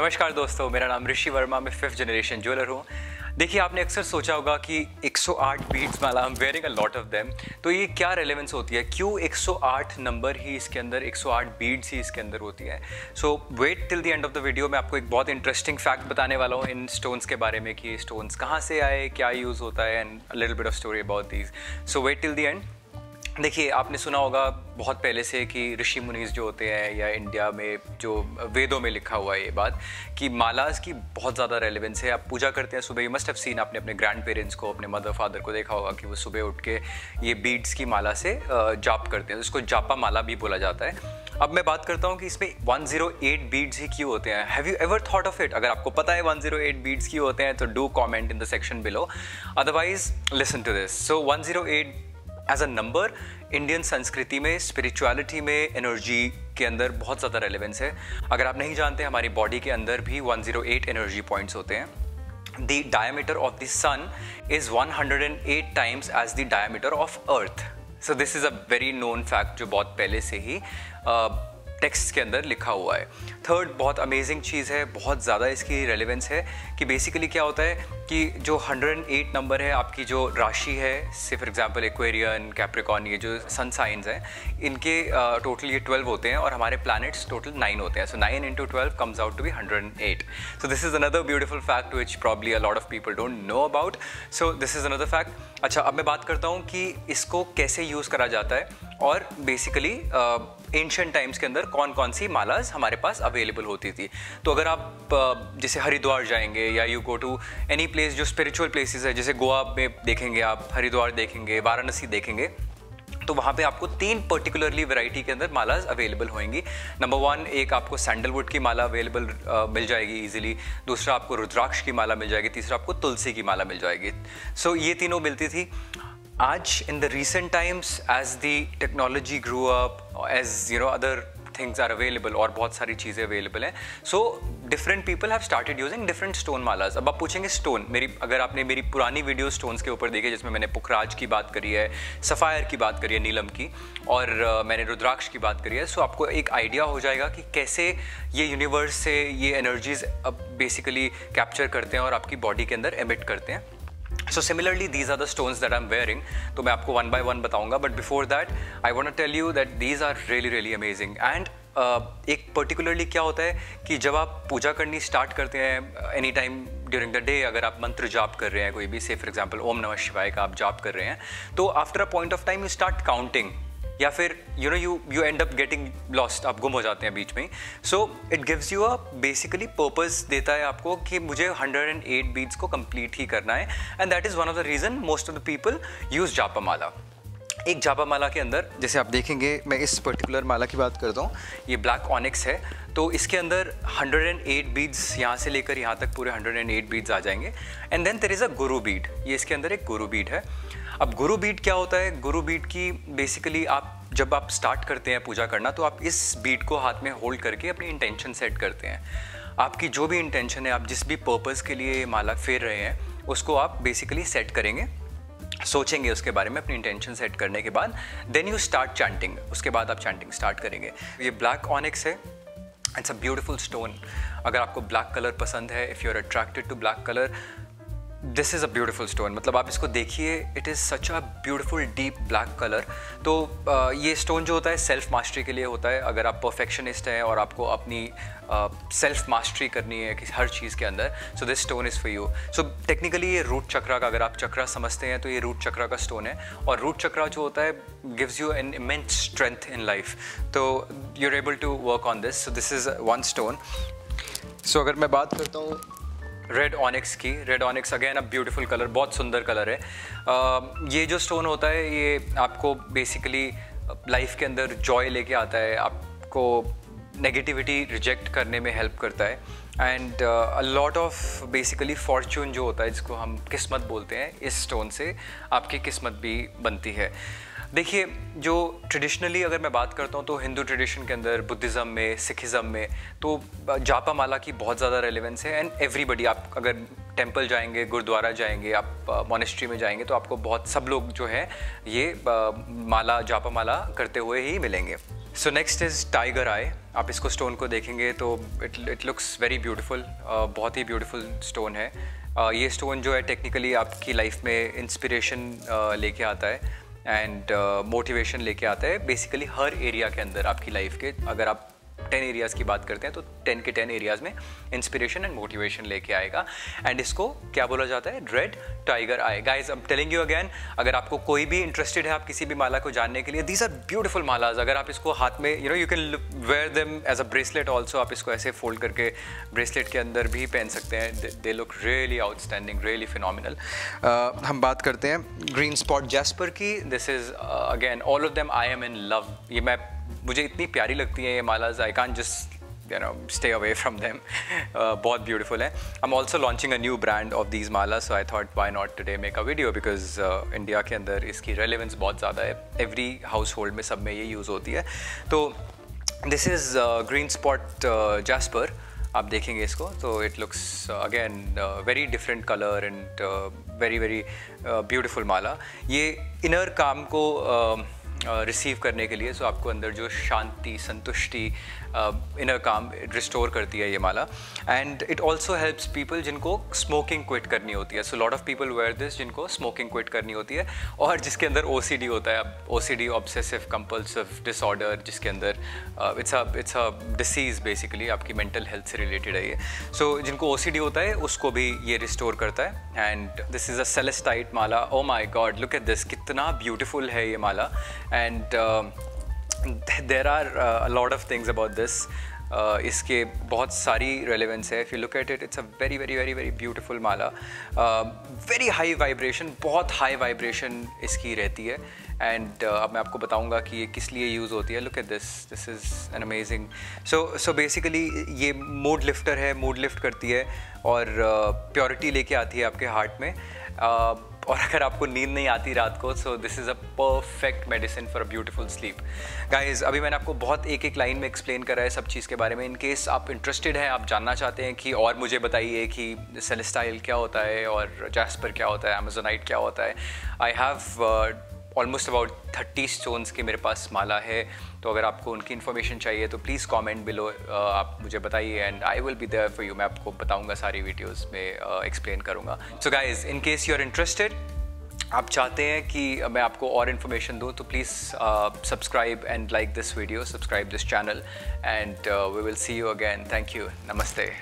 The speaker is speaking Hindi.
नमस्कार दोस्तों, मेरा नाम ऋषि वर्मा, मैं 5th जनरेशन ज्वेलर हूँ। देखिए, आपने अक्सर सोचा होगा कि 108 beads Mala, I am wearing a lot of them, तो ये क्या रेलेवेंस होती है, क्यों 108 नंबर ही इसके अंदर, 108 बीड्स ही इसके अंदर होती है। So wait till the end of the video. मैं आपको एक बहुत इंटरेस्टिंग फैक्ट बताने वाला हूँ इन स्टोन्स के बारे में कि स्टोन्स कहाँ से आए, क्या यूज़ होता है, and a little bit of story about these. So wait till the end. देखिए, आपने सुना होगा बहुत पहले से कि ऋषि मुनीस जो होते हैं, या इंडिया में जो वेदों में लिखा हुआ है ये बात, कि मालास की बहुत ज़्यादा रेलेवेंस है। आप पूजा करते हैं सुबह, यू मस्ट हैव सीन, आपने अपने ग्रैंड पेरेंट्स को, अपने मदर फादर को देखा होगा कि वो सुबह उठ के ये बीड्स की माला से जाप करते हैं, इसको जापा माला भी बोला जाता है। अब मैं बात करता हूँ कि इसमें 108 बीड्स ही क्यों होते हैं। Have you ever thought of it? अगर आपको पता है 108 बीड्स क्यों होते हैं तो do comment in the section below, otherwise listen to this. So 108 as a number Indian संस्कृति में, स्पिरिचुअलिटी में, एनर्जी के अंदर बहुत ज़्यादा रेलेवेंस है। अगर आप नहीं जानते, हमारी बॉडी के अंदर भी 108 एनर्जी पॉइंट्स होते हैं। The diameter of the sun is 108 times as the diameter of earth. So this is a very known fact जो बहुत पहले से ही टेक्स्ट के अंदर लिखा हुआ है। थर्ड बहुत अमेजिंग चीज़ है, बहुत ज़्यादा इसकी रेलेवेंस है कि बेसिकली क्या होता है कि जो 108 नंबर है, आपकी जो राशि है, से फॉर एग्जांपल एक्वेरियन, कैप्रिकॉर्न, ये जो सन साइंस हैं, इनके टोटल ये 12 होते हैं और हमारे प्लैनेट्स टोटल 9 होते हैं। सो 9 into 12 comes out to be 108. So this is another beautiful fact which probably a lot of people don't know about. So this is another fact. अच्छा, अब मैं बात करता हूँ कि इसको कैसे यूज़ करा जाता है और बेसिकली एंशिएंट टाइम्स के अंदर कौन कौन सी मालाज हमारे पास अवेलेबल होती थी। तो अगर आप जैसे हरिद्वार जाएंगे या you go to any place जो स्पिरिचुअल प्लेसेस है, जैसे गोवा में देखेंगे आप, हरिद्वार देखेंगे, वाराणसी देखेंगे, तो वहाँ पे आपको 3 पर्टिकुलरली वैरायटी के अंदर मालाज अवेलेबल होंगी। नंबर 1, एक आपको सैंडलवुड की माला अवेलेबल मिल जाएगी इजीली। दूसरा आपको रुद्राक्ष की माला मिल जाएगी। तीसरा आपको तुलसी की माला मिल जाएगी। सो ये तीनों मिलती थी। आज in the recent times, as the technology grew up, as you know other things are available, और बहुत सारी चीज़ें अवेलेबल हैं, so different people have started using different stone मालाज। अब आप पूछेंगे स्टोन, अगर आपने मेरी पुरानी वीडियो स्टोन्स के ऊपर देखी, जिसमें मैंने पुखराज की बात करी है, सफ़ायर की बात करी है, नीलम की, और मैंने रुद्राक्ष की बात करी है, सो आपको एक आइडिया हो जाएगा कि कैसे ये यूनिवर्स से ये एनर्जीज अब बेसिकली कैप्चर करते हैं और आपकी बॉडी के अंदर एमिट करते हैं। So similarly, these are the stones that I'm wearing. तो मैं आपको one by one बताऊंगा, but before that, I want to tell you that these are really amazing. And एक particularly क्या होता है कि जब आप पूजा करनी स्टार्ट करते हैं, any time during the day, अगर आप मंत्र जाप कर रहे हैं, कोई भी, से फॉर एग्जाम्पल ओम नमः शिवाय का आप जाप कर रहे हैं, तो after a point of time you start counting, या फिर you and up getting lost, आप गुम हो जाते हैं बीच में। So it gives you a basically purpose देता है आपको कि मुझे 108 बीट्स को कंप्लीट ही करना है, and that is one of the reason most of the people use जापा माला। एक जापा माला के अंदर, जैसे आप देखेंगे, मैं इस पर्टिकुलर माला की बात करता हूँ, ये ब्लैक ऑनिक्स है, तो इसके अंदर 108 बीड्स, यहाँ से लेकर यहाँ तक पूरे 108 बीड्स आ जाएंगे। And then there is a guru bead, ये इसके अंदर एक गुरु बीड है। अब गुरु बीड क्या होता है? गुरु बीड की बेसिकली जब आप स्टार्ट करते हैं पूजा करना, तो आप इस बीड को हाथ में होल्ड करके अपनी इंटेंशन सेट करते हैं। आपकी जो भी इंटेंशन है, आप जिस भी पर्पस के लिए माला फेर रहे हैं, उसको आप बेसिकली सेट करेंगे, सोचेंगे उसके बारे में। अपनी इंटेंशन सेट करने के बाद देन यू स्टार्ट चैंटिंग, उसके बाद आप चैंटिंग स्टार्ट करेंगे। ये ब्लैक ऑनिक्स है, इट्स अ ब्यूटीफुल स्टोन। अगर आपको ब्लैक कलर पसंद है, if you are attracted to black colour, this is a beautiful stone. मतलब आप इसको देखिए, it is such a beautiful deep black colour. तो ये स्टोन जो होता है सेल्फ मास्टरी के लिए होता है। अगर आप परफेक्शनिस्ट हैं और आपको अपनी सेल्फ मास्टरी करनी है किसी हर चीज़ के अंदर, so this stone is for you. So technically ये रूट चक्रा का, अगर आप चक्रा समझते हैं, तो ये रूट चक्रा का स्टोन है, और रूट चक्रा जो होता है gives you an immense strength in life. तो you are able to work on this. So this is one stone. So अगर मैं बात करता हूँ रेड ऑनिक्स की, red onyx again a beautiful colour, बहुत सुंदर कलर है। ये जो स्टोन होता है, ये आपको बेसिकली लाइफ के अंदर जॉय लेके आता है, आपको नेगेटिविटी रिजेक्ट करने में हेल्प करता है, and a lot of basically Fortune जो होता है, जिसको हम किस्मत बोलते हैं, इस स्टोन से आपकी किस्मत भी बनती है। देखिए, जो ट्रेडिशनली अगर मैं बात करता हूँ, तो हिंदू ट्रेडिशन के अंदर, बुद्धिज़्म में, सिखिज़्म में, तो जापा माला की बहुत ज़्यादा रेलेवेंस है। एंड एवरीबडी, आप अगर टेंपल जाएंगे, गुरुद्वारा जाएंगे, आप मॉनेस्ट्री में जाएंगे, तो आपको बहुत सब लोग जो है ये माला, जापा माला करते हुए ही मिलेंगे। सो नेक्स्ट इज़ टाइगर आई। आप इसको स्टोन को देखेंगे तो इट लुक्स वेरी ब्यूटीफुल, बहुत ही ब्यूटीफुल स्टोन है। ये स्टोन जो है टेक्निकली आपकी लाइफ में इंस्पिरेशन लेके आता है एंड मोटिवेशन लेके आता है बेसिकली हर एरिया के अंदर आपकी लाइफ के। अगर आप 10 एरियाज़ की बात करते हैं तो 10 के 10 एरियाज़ में इंस्पिरेशन एंड मोटिवेशन लेके आएगा। एंड इसको क्या बोला जाता है? Red tiger I. Guys I am telling you again, अगर आपको कोई भी इंटरेस्टेड है आप किसी भी माला को जानने के लिए, दीज आर ब्यूटीफुल मालाज। अगर आप इसको हाथ में you can wear them as a bracelet also. आप इसको ऐसे फोल्ड करके ब्रेसलेट के अंदर भी पहन सकते हैं। They look really outstanding, really phenomenal. हम बात करते हैं ग्रीन स्पॉट जैस्पर की। This is again all of them I am in love. ये मुझे इतनी प्यारी लगती है ये मालाज, I can't just stay away from them. बहुत beautiful है। I'm also launching a new brand of these malas, so I thought why not today make a video because India के अंदर इसकी relevance बहुत ज़्यादा है। Every household में सब में ये use होती है। तो this is green spot jasper। आप देखेंगे इसको तो it looks again very different color and very beautiful माला। ये inner काम को रिसीव करने के लिए, सो आपको अंदर जो शांति, संतुष्टि, इनर काम रिस्टोर करती है ये माला। And it also helps people जिनको स्मोकिंग क्विट करनी होती है। So lot of people wear this जिनको स्मोकिंग क्विट करनी होती है और जिसके अंदर OCD होता है। OCD ऑब्सेसिव कंपल्सिव डिसऑर्डर, जिसके अंदर इट्स अ डिसीज़ बेसिकली, आपकी मेंटल हेल्थ से रिलेटेड है ये। सो जिनको OCD होता है उसको भी ये रिस्टोर करता है। And this is a celestite माला। Oh my god, look at this, कितना ब्यूटिफुल है ये माला। एंड there are a lot of things about this. इसके बहुत सारी रेलेवेंस है। If you look at it, it's a very beautiful Mala. Very high vibration, बहुत हाई वाइब्रेशन इसकी रहती है। एंड अब मैं आपको बताऊंगा कि ये किस लिए यूज़ होती है। Look at this is an amazing. So basically ये मूड लिफ्टर है, मूड लिफ्ट करती है और प्योरिटी लेके आती है आपके हार्ट में। और अगर आपको नींद नहीं आती रात को, सो this is a perfect medicine for a beautiful sleep. Guys अभी मैंने आपको बहुत एक लाइन में एक्सप्लेन करा है सब चीज़ के बारे में। इन केस आप इंटरेस्टेड हैं, आप जानना चाहते हैं कि और मुझे बताइए कि सेलेस्टाइल क्या होता है और जैस्पर क्या होता है, अमेजोनाइट क्या होता है, I have almost about 30 stones की मेरे पास माला है। तो अगर आपको उनकी इन्फॉर्मेशन चाहिए तो प्लीज़ कमेंट बिलो, आप मुझे बताइए and I will be there for you. मैं आपको बताऊंगा, सारी वीडियोस में एक्सप्लेन करूंगा। So guys, in case you are interested, आप चाहते हैं कि मैं आपको और इन्फॉर्मेशन दूं, तो please subscribe and like this video, subscribe this channel and we will see you again. Thank you, नमस्ते।